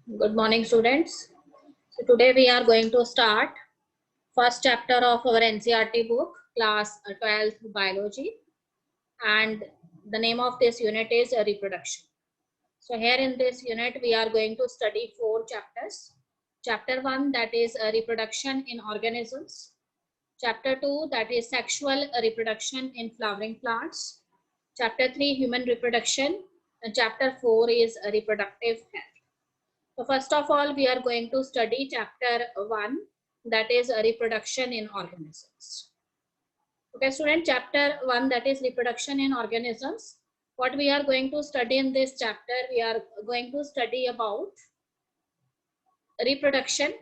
Good morning, students. So today we are going to start first chapter of our NCERT book, class 12th biology, and the name of this unit is reproduction. So here in this unit we are going to study 4 chapters. Chapter 1, that is reproduction in organisms. Chapter 2, that is sexual reproduction in flowering plants. Chapter 3, human reproduction. And chapter 4 is reproductive health. So first of all, we are going to study chapter 1, that is reproduction in organisms. Okay, student, chapter 1, that is reproduction in organisms. What we are going to study in this chapter, we are going to study about reproduction,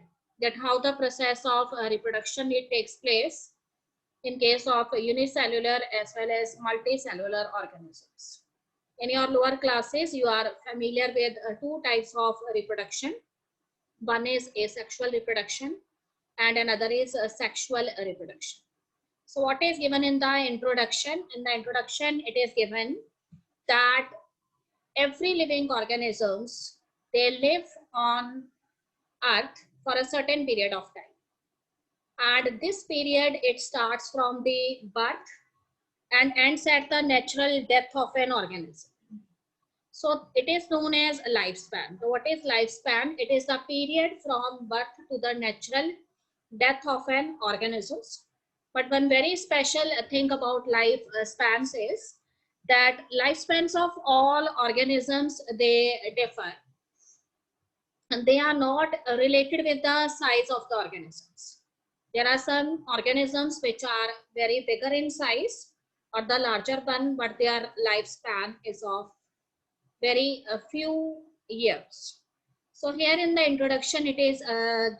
that how the process of reproduction it takes place in case of unicellular as well as multicellular organisms. In your lower classes, you are familiar with two types of reproduction. One is asexual reproduction and another is sexual reproduction. So what is given in the introduction? In the introduction, it is given that every living organisms, they live on earth for a certain period of time. And this period, it starts from the birth and ends at the natural death of an organism. So it is known as lifespan. So what is lifespan? It is the period from birth to the natural death of an organism. But one very special thing about life spans is that lifespans of all organisms, they differ. And they are not related with the size of the organisms. There are some organisms which are very bigger in size or the larger one, but their lifespan is of very few years. So here in the introduction, it is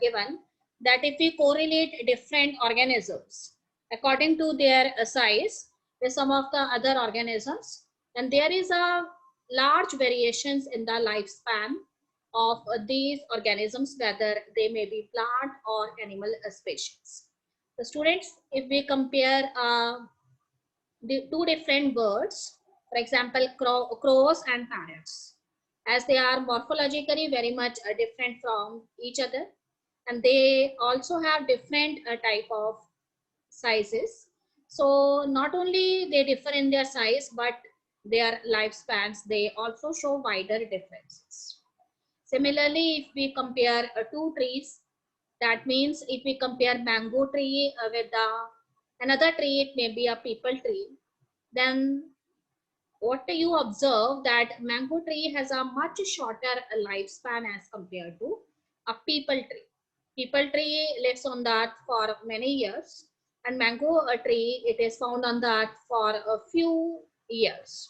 given that if we correlate different organisms according to their size with some of the other organisms, then there is a large variations in the lifespan of these organisms, whether they may be plant or animal species. The students, if we compare the two different birds, for example, crows and parrots, as they are morphologically very much different from each other, and they also have different type of sizes. So not only they differ in their size, but their lifespans, they also show wider differences. Similarly, if we compare two trees, that means if we compare mango tree with another tree, it may be a peepal tree, then what you observe that mango tree has a much shorter lifespan as compared to a peepal tree. Peepal tree lives on the earth for many years, and mango tree, it is found on the earth for a few years.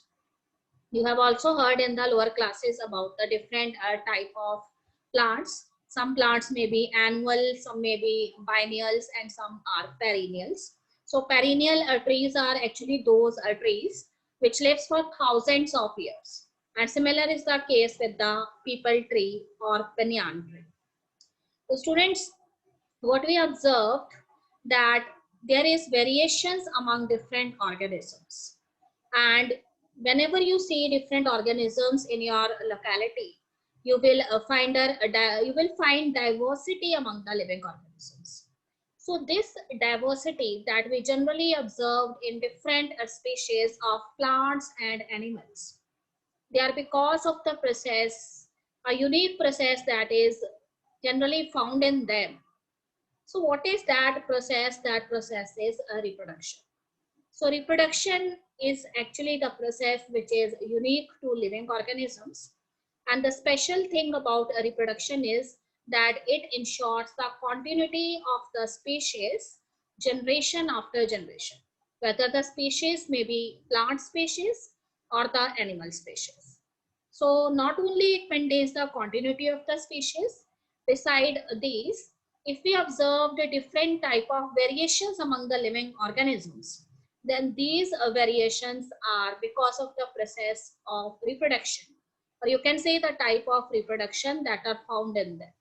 You have also heard in the lower classes about the different type of plants. Some plants may be annual, some may be biennials, and some are perennials. So perennial trees are actually those trees which lives for thousands of years. And similar is the case with the peepal tree or banyan tree. So students, what we observed that there is variations among different organisms, and whenever you see different organisms in your locality, you will find diversity among the living organisms. So this diversity that we generally observed in different species of plants and animals, they are because of the process, a unique process that is generally found in them. So what is that process? That process is a reproduction. So reproduction is actually the process which is unique to living organisms. And the special thing about a reproduction is that it ensures the continuity of the species generation after generation, whether the species may be plant species or the animal species. So not only it maintains the continuity of the species, beside these, if we observe the different type of variations among the living organisms, then these variations are because of the process of reproduction, or you can say the type of reproduction that are found in them.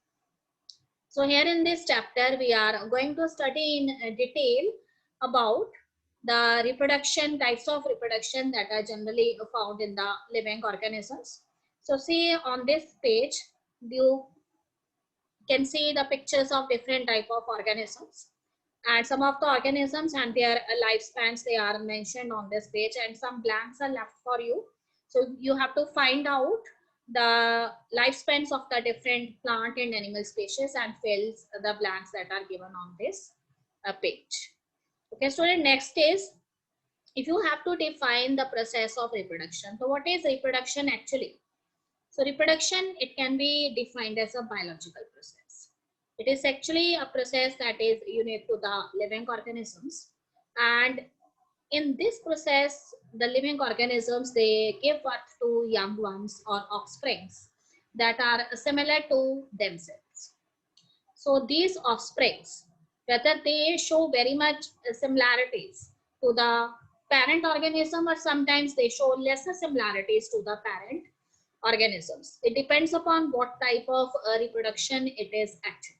So here in this chapter, we are going to study in detail about the reproduction, types of reproduction that are generally found in the living organisms. So see on this page, you can see the pictures of different type of organisms, and some of the organisms and their lifespans they are mentioned on this page, and some blanks are left for you. So you have to find out the lifespans of the different plant and animal species and fills the blanks that are given on this page. Okay, student, next is if you have to define the process of reproduction. So what is reproduction actually? So reproduction, it can be defined as a biological process. It is actually a process that is unique to the living organisms. And in this process, the living organisms, they give birth to young ones or offsprings that are similar to themselves. So these offsprings, whether they show very much similarities to the parent organism or sometimes they show lesser similarities to the parent organisms. It depends upon what type of reproduction it is actually.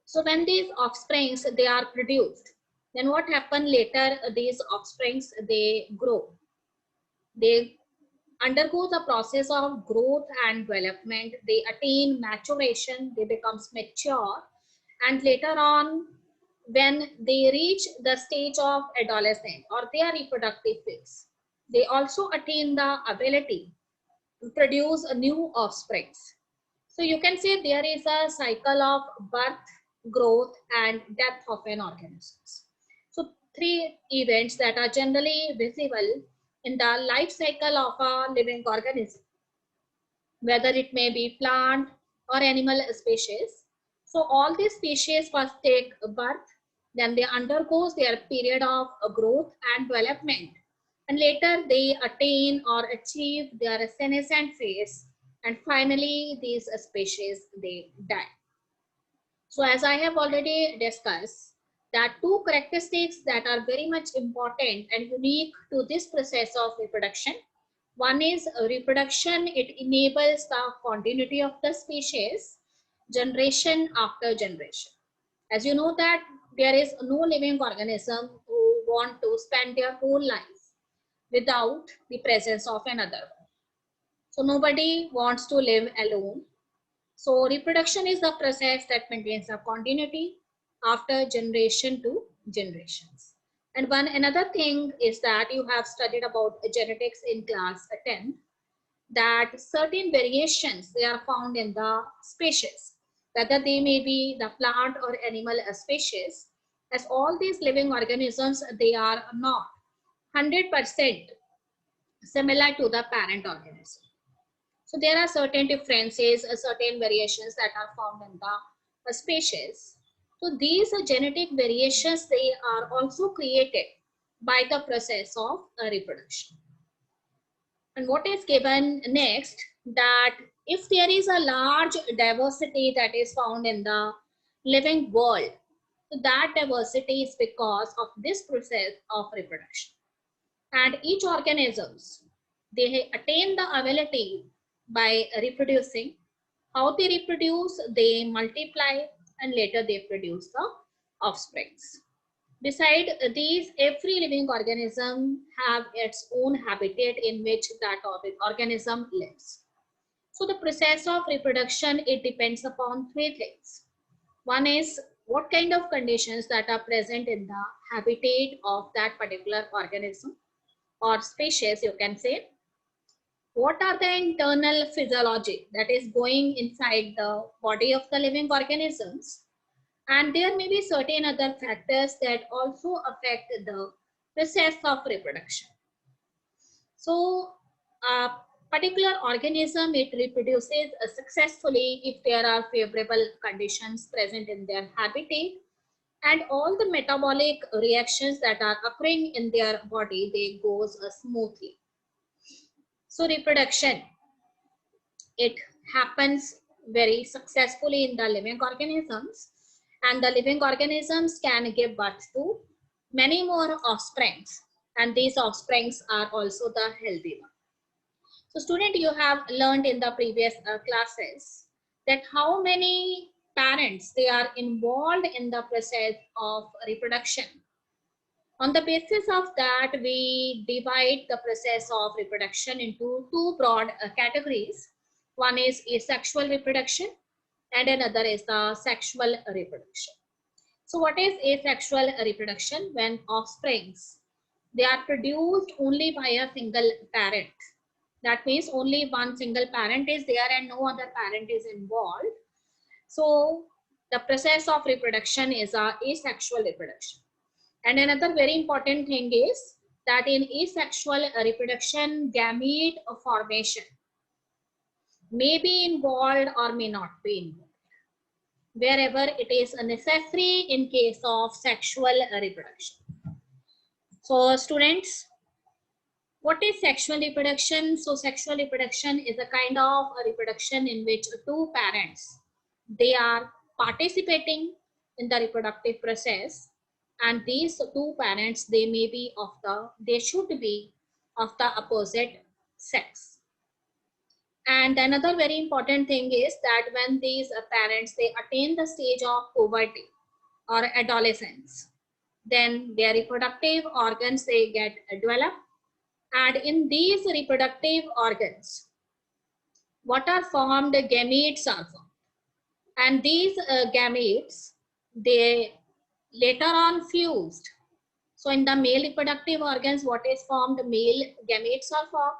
So when these offsprings, they are produced, then what happen later, these offsprings, they grow. They undergo the process of growth and development. They attain maturation, they becomes mature, and later on, when they reach the stage of adolescent or their reproductive phase, they also attain the ability to produce a new offsprings. So you can say there is a cycle of birth, growth, and death of an organism. So three events that are generally visible in the life cycle of a living organism, whether it may be plant or animal species. So all these species first take birth, then they undergo their period of growth and development, and later they attain or achieve their senescent phase, and finally these species they die. So as I have already discussed, that two characteristics that are very much important and unique to this process of reproduction. One is reproduction. It enables the continuity of the species, generation after generation. As you know that there is no living organism who want to spend their whole life without the presence of another one. So nobody wants to live alone. So reproduction is the process that maintains a continuity after generation to generations. And one another thing is that you have studied about genetics in class 10, that certain variations they are found in the species, whether they may be the plant or animal species, as all these living organisms, they are not 100% similar to the parent organism. So there are certain differences, certain variations that are found in the species. So these genetic variations, they are also created by the process of reproduction. And what is given next, that if there is a large diversity that is found in the living world, so that diversity is because of this process of reproduction. And each organisms, they attain the ability by reproducing. How they reproduce, they multiply and later they produce the offsprings. Beside these, every living organism have its own habitat in which that organism lives. So the process of reproduction, it depends upon three things. One is what kind of conditions that are present in the habitat of that particular organism or species, you can say. What are the internal physiology that is going inside the body of the living organisms? And there may be certain other factors that also affect the process of reproduction. So a particular organism, it reproduces successfully if there are favorable conditions present in their habitat, and all the metabolic reactions that are occurring in their body, they goes smoothly. So reproduction, it happens very successfully in the living organisms, and the living organisms can give birth to many more offsprings, and these offsprings are also the healthy one. So student, you have learned in the previous classes that how many parents they are involved in the process of reproduction. On the basis of that, we divide the process of reproduction into two broad categories. One is asexual reproduction and another is the sexual reproduction. So what is asexual reproduction? When offsprings, they are produced only by a single parent. That means only one single parent is there and no other parent is involved. So the process of reproduction is a asexual reproduction. And another very important thing is that in asexual reproduction, gamete formation may be involved or may not be involved, wherever it is necessary in case of sexual reproduction. So students, what is sexual reproduction? So sexual reproduction is a kind of a reproduction in which two parents, they are participating in the reproductive process, and these two parents, they should be of the opposite sex. And another very important thing is that when these parents, they attain the stage of puberty or adolescence, then their reproductive organs, they get developed. And in these reproductive organs, what are formed? Gametes are formed. And these gametes, they later on fused. So in the male reproductive organs, what is formed? Male gametes are formed,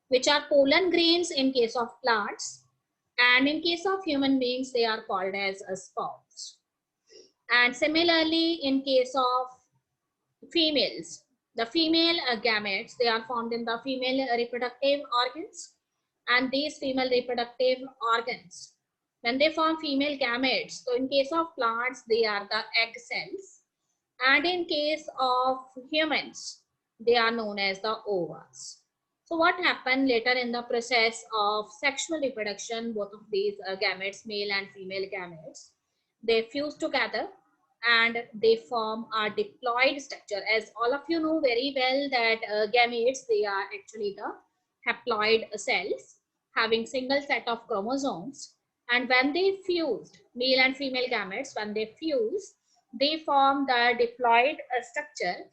which are pollen grains in case of plants. And in case of human beings, they are called as sperms. And similarly, in case of females, the female gametes, they are formed in the female reproductive organs. And these female reproductive organs, when they form female gametes, so in case of plants, they are the egg cells. And in case of humans, they are known as the ovaries. So what happened later in the process of sexual reproduction, both of these gametes, male and female gametes, they fuse together and they form a diploid structure. As all of you know very well that gametes, they are actually the haploid cells having single set of chromosomes. And when they fused, male and female gametes, when they fuse, they form the diploid structure,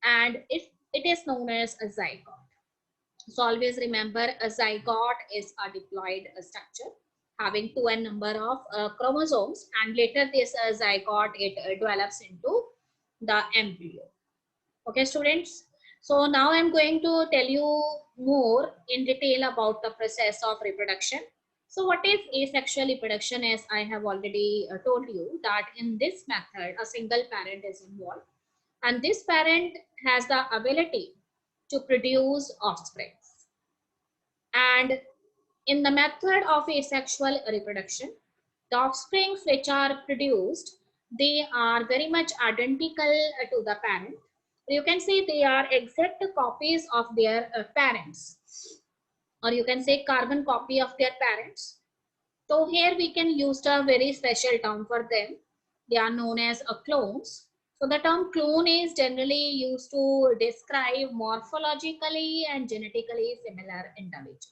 and it is known as a zygote. So always remember, a zygote is a diploid structure having 2n number of chromosomes, and later this zygote, it develops into the embryo. Okay students, so now I'm going to tell you more in detail about the process of reproduction. So what is asexual reproduction? As I have already told you that in this method, a single parent is involved, and this parent has the ability to produce offspring. And in the method of asexual reproduction, the offsprings which are produced, they are very much identical to the parent. You can say they are exact copies of their parents, or you can say carbon copy of their parents. So here we can use a very special term for them. They are known as clones. So the term clone is generally used to describe morphologically and genetically similar individuals.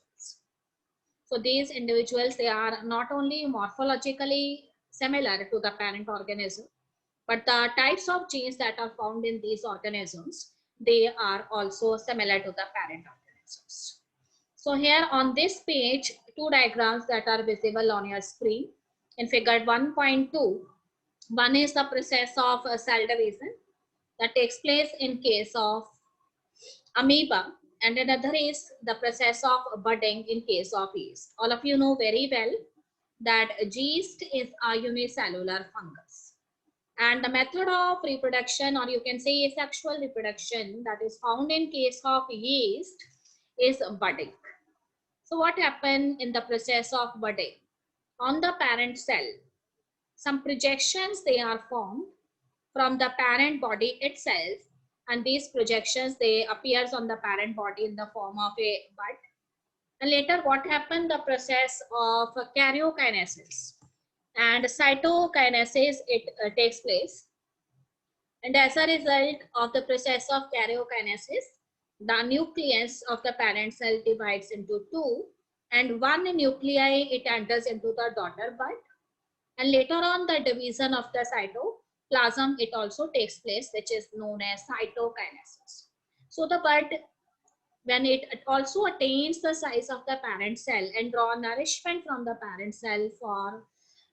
So these individuals, they are not only morphologically similar to the parent organism, but the types of genes that are found in these organisms, they are also similar to the parent organisms. So here on this page, two diagrams that are visible on your screen. In figure 1.2, one is the process of cell division that takes place in case of amoeba, and another is the process of budding in case of yeast. All of you know very well that yeast is a unicellular fungus. And the method of reproduction, or you can say asexual reproduction, that is found in case of yeast is budding. So what happened in the process of budding? On the parent cell, some projections, they are formed from the parent body itself, and these projections, they appears on the parent body in the form of a bud. And later what happened? The process of karyokinesis and cytokinesis, it takes place. And as a result of the process of karyokinesis, the nucleus of the parent cell divides into two, and one nuclei, it enters into the daughter bud. And later on, the division of the cytoplasm, it also takes place, which is known as cytokinesis. So the bud, when it also attains the size of the parent cell and draw nourishment from the parent cell for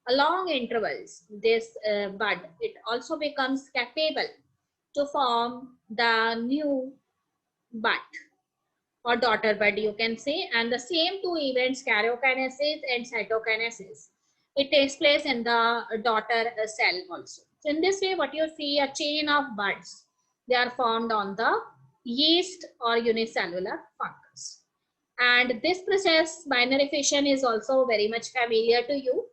along intervals, this bud, it also becomes capable to form the new bud or daughter bud, you can say. And the same two events, karyokinesis and cytokinesis, it takes place in the daughter cell also. So in this way, what you see, a chain of buds, they are formed on the yeast or unicellular fungus. And this process, binary fission, is also very much familiar to you.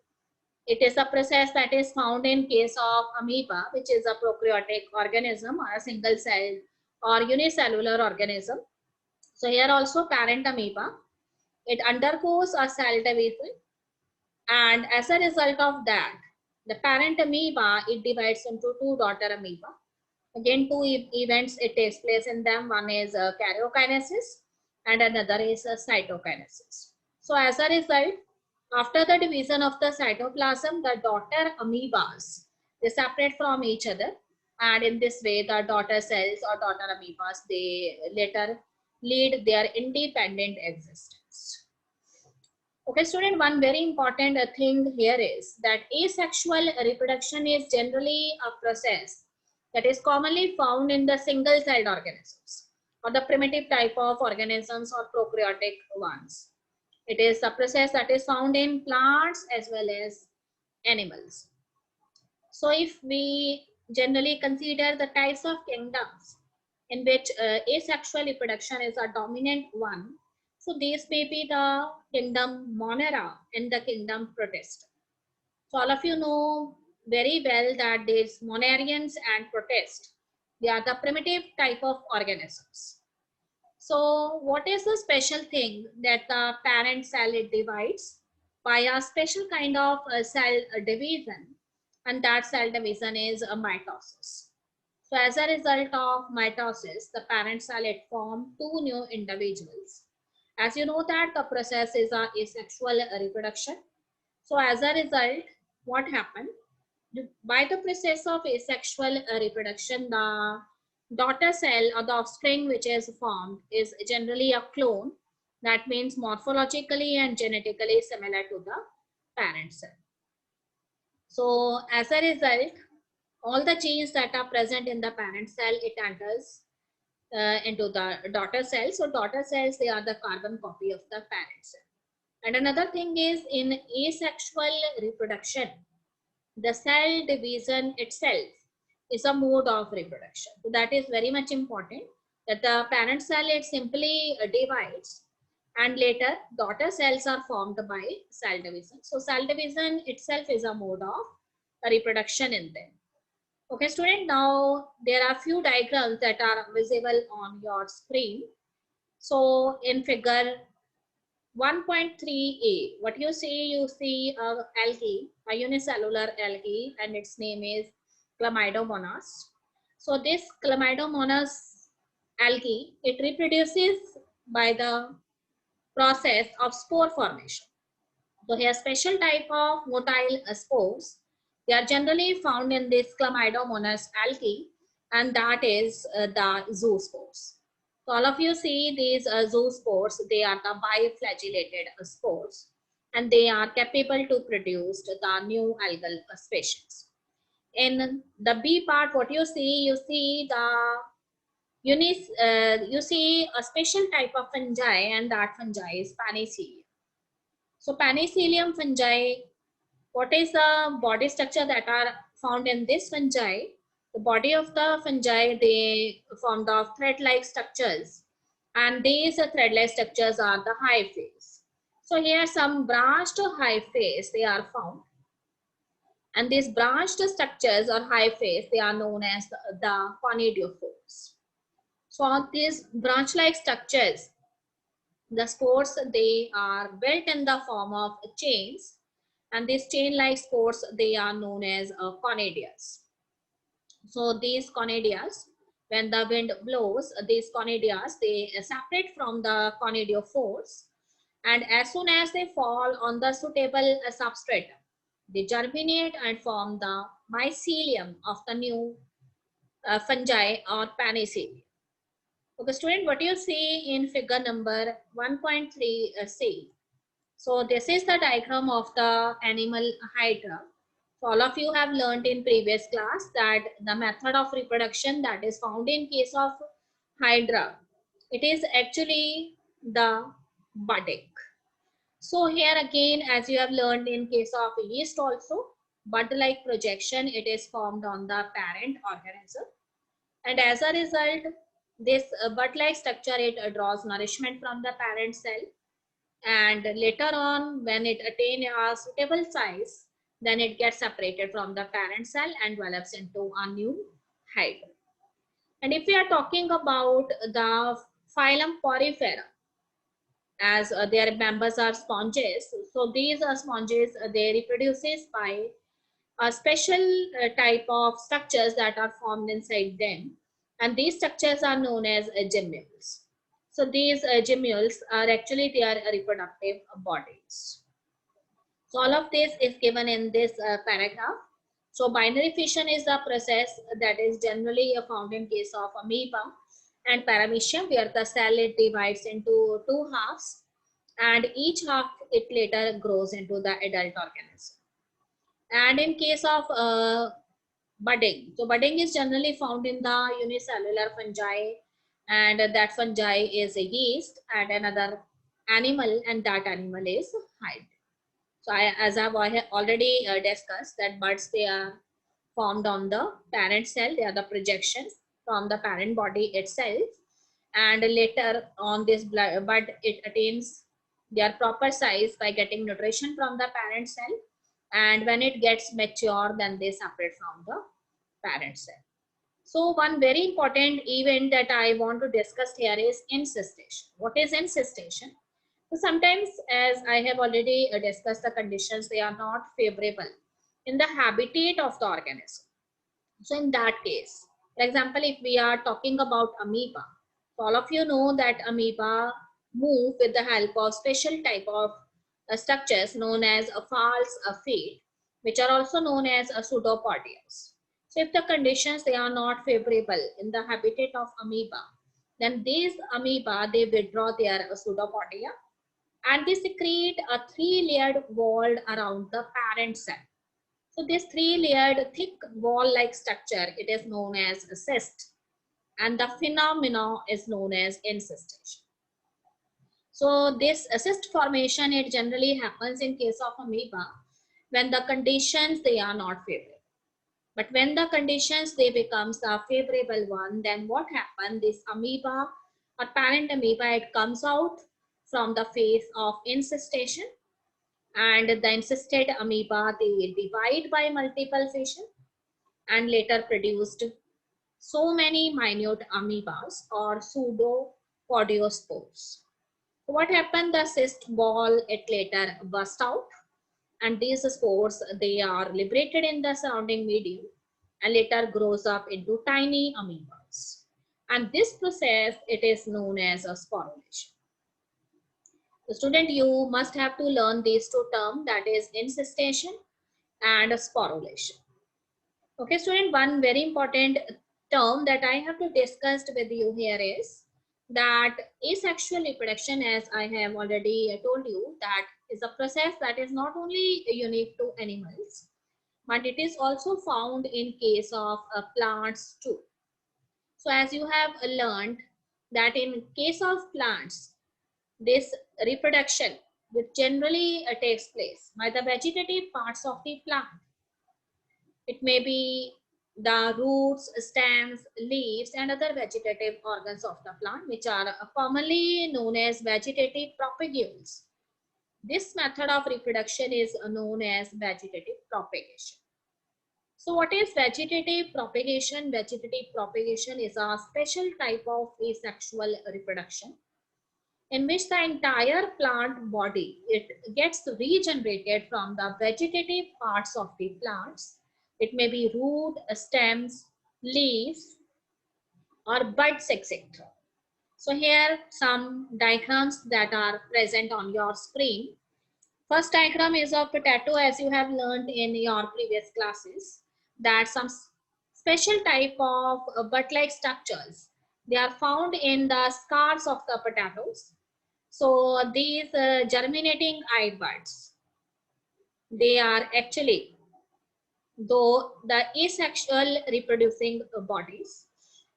It is a process that is found in case of amoeba, which is a prokaryotic organism or a single cell or unicellular organism. So here also parent amoeba, it undergoes a cell division, and as a result of that, the parent amoeba, it divides into two daughter amoeba. Again, two events it takes place in them. One is karyokinesis and another is cytokinesis. So as a result, after the division of the cytoplasm, the daughter amoebas, they separate from each other, and in this way the daughter cells or daughter amoebas, they later lead their independent existence. Okay, student, one very important thing here is that asexual reproduction is generally a process that is commonly found in the single-celled organisms or the primitive type of organisms or prokaryotic ones. It is a process that is found in plants as well as animals. So if we generally consider the types of kingdoms in which asexual reproduction is a dominant one, so these may be the kingdom Monera and the kingdom Protista. So all of you know very well that these Monerians and Protist, they are the primitive type of organisms. So what is the special thing that the parent cell it divides by a special kind of cell division, and that cell division is a mitosis. So as a result of mitosis, the parent cell it form two new individuals. As you know that the process is a asexual reproduction. So as a result, what happened? By the process of asexual reproduction, the daughter cell or the offspring which is formed is generally a clone. That means morphologically and genetically similar to the parent cell. So as a result, all the genes that are present in the parent cell, it enters into the daughter cell. So daughter cells, they are the carbon copy of the parent cell. And another thing is, in asexual reproduction, the cell division itself is a mode of reproduction. So that is very much important, that the parent cell it simply divides, and later daughter cells are formed by cell division. So cell division itself is a mode of reproduction in them. Okay, student, now there are few diagrams that are visible on your screen. So in figure 1.3a, what you see a algae, a unicellular algae, and its name is Chlamydomonas. So this Chlamydomonas algae, it reproduces by the process of spore formation. So here special type of motile spores, they are generally found in this Chlamydomonas algae, and that is the zoospores. So all of you see these zoospores, they are the biflagellated spores, and they are capable to produce the new algal species. In the B part, what you see the you see a special type of fungi, and that fungi is Penicillium. So Penicillium fungi, what is the body structure that are found in this fungi? The body of the fungi, they formed of thread-like structures, and these thread-like structures are the hyphae. So here some branched hyphae they are found, and these branched structures or hyphae, they are known as the conidiophores. So on these branch-like structures, the spores, they are built in the form of chains, and these chain-like spores, they are known as conidias. So these conidias, when the wind blows, these conidias, they separate from the conidiophores, and as soon as they fall on the suitable substratum, they germinate and form the mycelium of the new fungi or Penicillium. Okay, student, what you see in figure number 1.3c. So this is the diagram of the animal hydra. So all of you have learned in previous class that the method of reproduction that is found in case of Hydra, it is actually the budding. So here again, as you have learned in case of yeast also, bud-like projection, it is formed on the parent organism. And as a result, this bud-like structure, it draws nourishment from the parent cell. And later on, when it attains a suitable size, then it gets separated from the parent cell and develops into a new hydra. And if we are talking about the phylum Porifera, as their members are sponges, so these sponges, they reproduces by a special type of structures that are formed inside them, and these structures are known as gemmules. So these gemmules are actually their reproductive bodies. So all of this is given in this paragraph. So binary fission is the process that is generally found in case of amoeba and paramecium, where the cell it divides into two halves, and each half it later grows into the adult organism. And in case of budding, so budding is generally found in the unicellular fungi, and that fungi is a yeast and another animal, and that animal is hydra. So as I've already discussed, that buds, they are formed on the parent cell. They are the projections from the parent body itself, and later on this bud it attains their proper size by getting nutrition from the parent cell, and when it gets mature, then they separate from the parent cell. So one very important event that I want to discuss here is incestation. What is incestation? So sometimes, as I have already discussed, the conditions, they are not favorable in the habitat of the organism. So in that case, for example, if we are talking about amoeba, so all of you know that amoeba move with the help of special type of structures known as a false feet, which are also known as pseudopodias. So if the conditions, they are not favorable in the habitat of amoeba, then these amoeba, they withdraw their pseudopodia, and they secrete a three-layered wall around the parent cell. So this three-layered thick wall-like structure, it is known as a cyst, and the phenomenon is known as incestation. So this cyst formation, it generally happens in case of amoeba when the conditions, they are not favorable. But when the conditions, they becomes a favorable one, then what happens? This amoeba or parent amoeba, it comes out from the phase of incestation, and the encysted amoeba, they divide by multiple fission and later produced so many minute amoebas or pseudopodiospores. So what happened? The cyst ball, it later burst out, and these spores, they are liberated in the surrounding medium and later grows up into tiny amoebas. And this process, it is known as a sporulation. So student, you must have to learn these two terms, that is incestation and sporulation. Okay, student, one very important term that I have to discuss with you here is that asexual reproduction, as I have already told you, that is a process that is not only unique to animals, but it is also found in case of plants too. So as you have learned that in case of plants, this reproduction, which generally takes place by the vegetative parts of the plant. It may be the roots, stems, leaves, and other vegetative organs of the plant, which are commonly known as vegetative propagules. This method of reproduction is known as vegetative propagation. So what is vegetative propagation? Vegetative propagation is a special type of asexual reproduction in which the entire plant body, it gets regenerated from the vegetative parts of the plants. It may be root, stems, leaves, or buds, etc. So here some diagrams that are present on your screen. First diagram is of potato, as you have learned in your previous classes, that some special type of bud-like structures, they are found in the scars of the potatoes. So these germinating eyed buds, they are actually though the asexual reproducing bodies.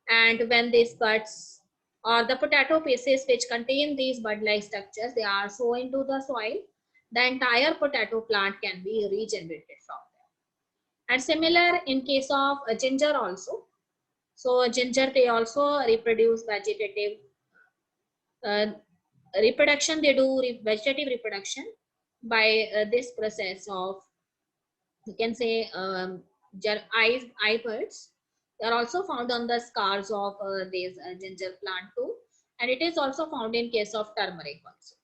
And when these buds or the potato pieces which contain these bud-like structures, they are sown into the soil, the entire potato plant can be regenerated from them. And similar in case of ginger also. So ginger, they also reproduce vegetative uh, reproduction. They do vegetative reproduction by this process of, you can say, eye buds. They are also found on the scars of these ginger plant too, and it is also found in case of turmeric also.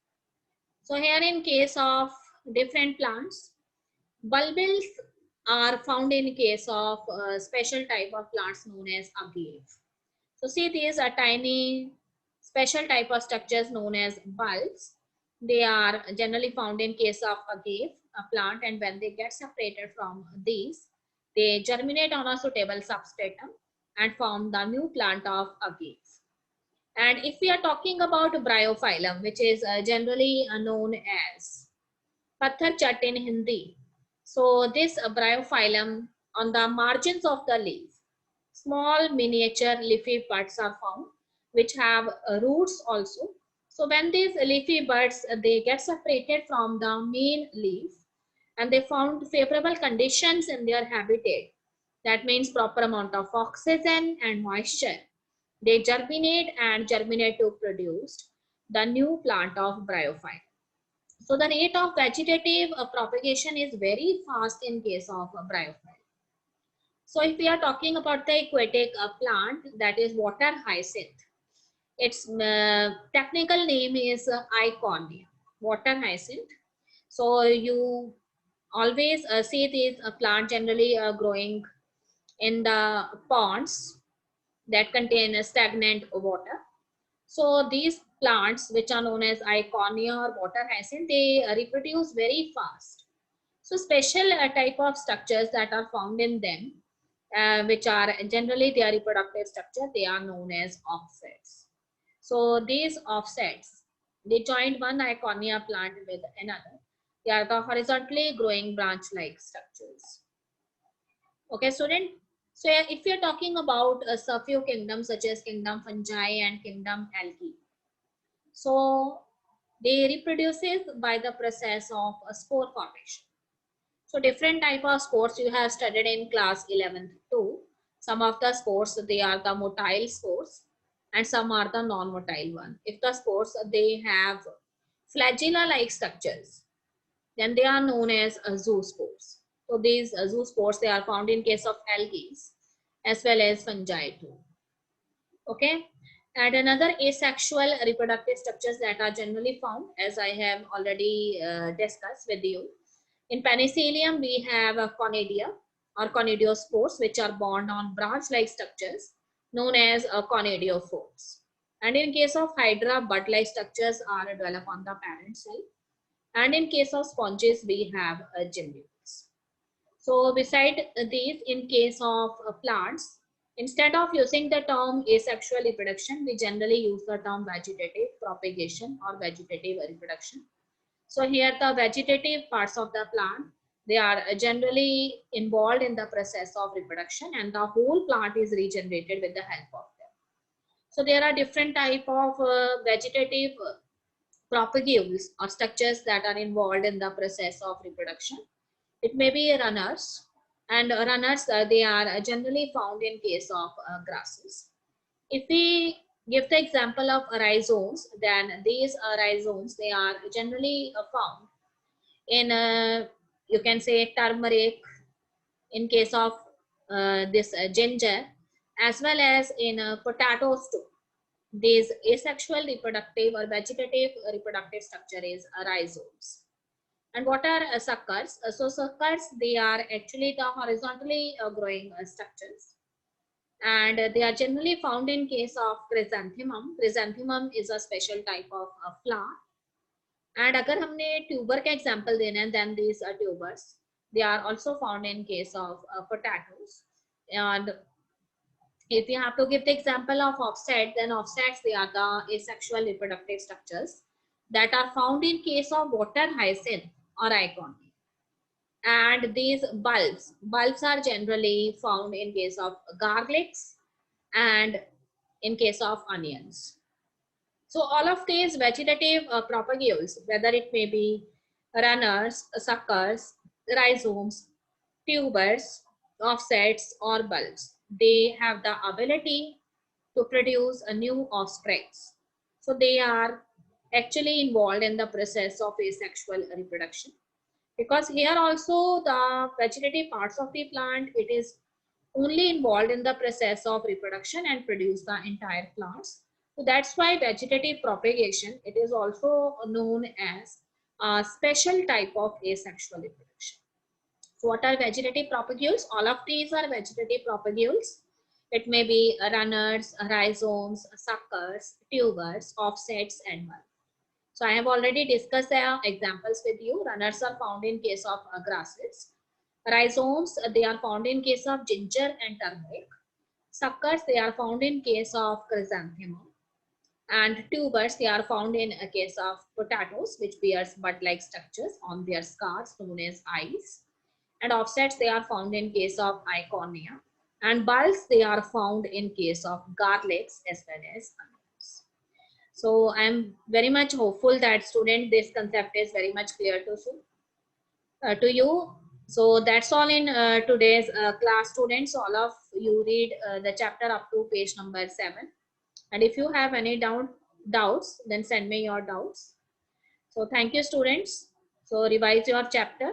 So here in case of different plants, bulbils are found in case of special type of plants known as agave. So see, these are tiny special type of structures known as bulbs. They are generally found in case of agave, a plant, and when they get separated from these, they germinate on a suitable substratum and form the new plant of agave. And if we are talking about bryophyllum, which is generally known as Patthar Chat in Hindi. So this bryophyllum, on the margins of the leaf, small miniature leafy buds are found, which have roots also. So when these leafy buds, they get separated from the main leaf and they found favorable conditions in their habitat. That means proper amount of oxygen and moisture. They germinate to produce the new plant of bryophyllum. So the rate of vegetative propagation is very fast in case of bryophyllum. So if we are talking about the aquatic plant, that is water hyacinth, its technical name is Iconia, water hyacinth. So you always see this plant generally growing in the ponds that contain stagnant water. So these plants, which are known as Iconia or water hyacinth, they reproduce very fast. So special type of structures that are found in them, which are generally their reproductive structure, they are known as offsets. So these offsets, they joined one Iconia plant with another. They are the horizontally growing branch-like structures. Okay, student. So if you're talking about a few kingdoms such as kingdom fungi and kingdom algae, so they reproduces by the process of spore formation. So different type of spores you have studied in class 11th too. Some of the spores, they are the motile spores and some are the non-motile one. If the spores, they have flagella-like structures, then they are known as zoospores. So these zoospores, they are found in case of algae as well as fungi too. Okay. And another asexual reproductive structures that are generally found, as I have already discussed with you. In Penicillium, we have conidia or conidiospores, which are borne on branch-like structures known as conidiophores. And in case of Hydra, bud-like structures are developed on the parent cell. And in case of sponges, we have gymnodes. So beside these, in case of plants, instead of using the term asexual reproduction, we generally use the term vegetative propagation or vegetative reproduction. So here the vegetative parts of the plant, they are generally involved in the process of reproduction and the whole plant is regenerated with the help of them. So there are different type of vegetative propagules or structures that are involved in the process of reproduction. It may be runners, and runners, they are generally found in case of grasses. If we give the example of rhizomes, then these rhizomes, they are generally found in, you can say, turmeric, in case of this ginger, as well as in potatoes too. These asexual reproductive or vegetative reproductive structure is rhizomes. And what are suckers? So suckers, they are actually the horizontally growing structures, and they are generally found in case of chrysanthemum. Chrysanthemum is a special type of flower. And अगर हमने tuber का example देना है, then these are tubers. They are also found in case of potatoes. And if you have to give the example of offset, then offsets, they are the asexual reproductive structures that are found in case of water hyacinth or icon. And these bulbs are generally found in case of garlics and in case of onions. So all of these vegetative propagules, whether it may be runners, suckers, rhizomes, tubers, offsets, or bulbs, they have the ability to produce a new offsprings. So they are actually involved in the process of asexual reproduction. Because here also the vegetative parts of the plant, it is only involved in the process of reproduction and produce the entire plants. So that's why vegetative propagation, it is also known as a special type of asexual reproduction. So what are vegetative propagules? All of these are vegetative propagules. It may be runners, rhizomes, suckers, tubers, offsets, and bulbs. So I have already discussed the examples with you. Runners are found in case of grasses. Rhizomes, they are found in case of ginger and turmeric. Suckers, they are found in case of chrysanthemum. And tubers, they are found in a case of potatoes, which bears bud-like structures on their scars known as eyes. And offsets, they are found in case of Eichhornia. And bulbs, they are found in case of garlics as well as onions. So I'm very much hopeful that student, this concept is very much clear to you. So that's all in today's class, students. All of you read the chapter up to page number 7. And if you have any doubts, then send me your doubts. So thank you, students. So revise your chapter.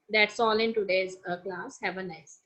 That's all in today's class. Have a nice day.